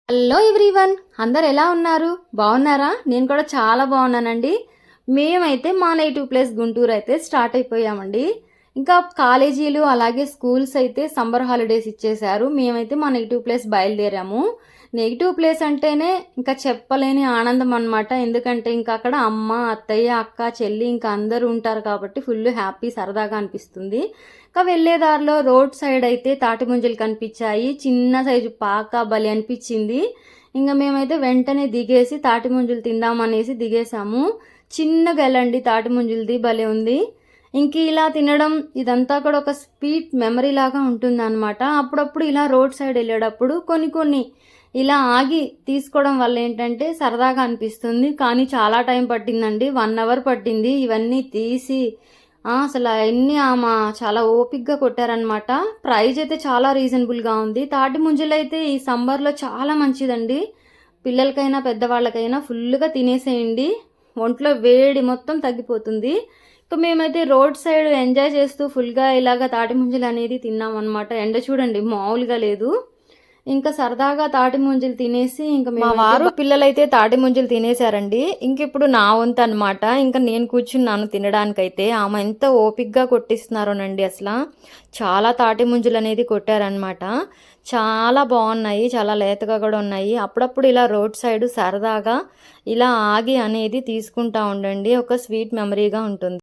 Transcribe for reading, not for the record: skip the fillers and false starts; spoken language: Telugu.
హలో ఎవ్రీవన్, అందరు ఎలా ఉన్నారు? బాగున్నారా? నేను కూడా చాలా బాగున్నానండి. మేమైతే మా నేటివ్ ప్లేస్ గుంటూరు అయితే స్టార్ట్ అయిపోయామండి. ఇంకా కాలేజీలు అలాగే స్కూల్స్ అయితే సమ్మర్ హాలిడేస్ ఇచ్చేశారు. మేమైతే మా నెగిటివ్ ప్లేస్ బయలుదేరాము. నెగిటివ్ ప్లేస్ అంటేనే ఇంకా చెప్పలేని ఆనందం అనమాట. ఎందుకంటే ఇంకా అక్కడ అమ్మ, అత్తయ్య, అక్క, చెల్లి ఇంకా అందరూ ఉంటారు కాబట్టి ఫుల్ హ్యాపీ, సరదాగా అనిపిస్తుంది. ఇంకా వెళ్ళేదారిలో రోడ్ సైడ్ అయితే తాటి ముంజలు కనిపించాయి. చిన్న సైజు పాక బలి అనిపించింది. ఇంకా మేమైతే వెంటనే దిగేసి తాటి ముంజలు తిందామనేసి దిగేసాము. చిన్నగా వెళ్ళండి, తాటి ముంజలది భలే ఉంది. ఇంక ఇలా తినడం ఇదంతా కూడా ఒక స్వీట్ మెమరీ లాగా ఉంటుంది అనమాట. అప్పుడప్పుడు ఇలా రోడ్ సైడ్ వెళ్ళేటప్పుడు కొన్ని ఇలా ఆగి తీసుకోవడం వల్ల ఏంటంటే సరదాగా అనిపిస్తుంది. కానీ చాలా టైం పట్టిందండి, 1 అవర్ పట్టింది ఇవన్నీ తీసి. అసలు అవన్నీ ఆమె చాలా ఓపిక్గా కొట్టారనమాట. ప్రైజ్ అయితే చాలా రీజనబుల్గా ఉంది. తాటి ముంజలు అయితే ఈ సమ్మర్లో చాలా మంచిదండి. పిల్లలకైనా పెద్దవాళ్ళకైనా ఫుల్గా తినేసేయండి, ఒంట్లో వేడి మొత్తం తగ్గిపోతుంది. ఇంకా మేమైతే రోడ్ సైడ్ ఎంజాయ్ చేస్తూ ఫుల్గా ఇలాగ తాటి ముంజలు అనేది తిన్నాం అనమాట. ఎండ చూడండి మామూలుగా లేదు. ఇంకా సరదాగా తాటి ముంజలు తినేసి ఇంకా మా వారు పిల్లలైతే తాటి ముంజలు తినేశారండి. ఇంక ఇప్పుడు నా వంతు అనమాట. ఇంకా నేను కూర్చున్నాను తినడానికైతే. ఆమె ఎంత ఓపిక్గా కొట్టిస్తున్నారోనండి అసలు. చాలా తాటి ముంజలు అనేది కొట్టారనమాట. చాలా బాగున్నాయి, చాలా లేతగా కూడా ఉన్నాయి. అప్పుడప్పుడు ఇలా రోడ్ సైడ్ సరదాగా ఇలా ఆగి అనేది తీసుకుంటా ఉండండి, ఒక స్వీట్ మెమరీగా ఉంటుంది.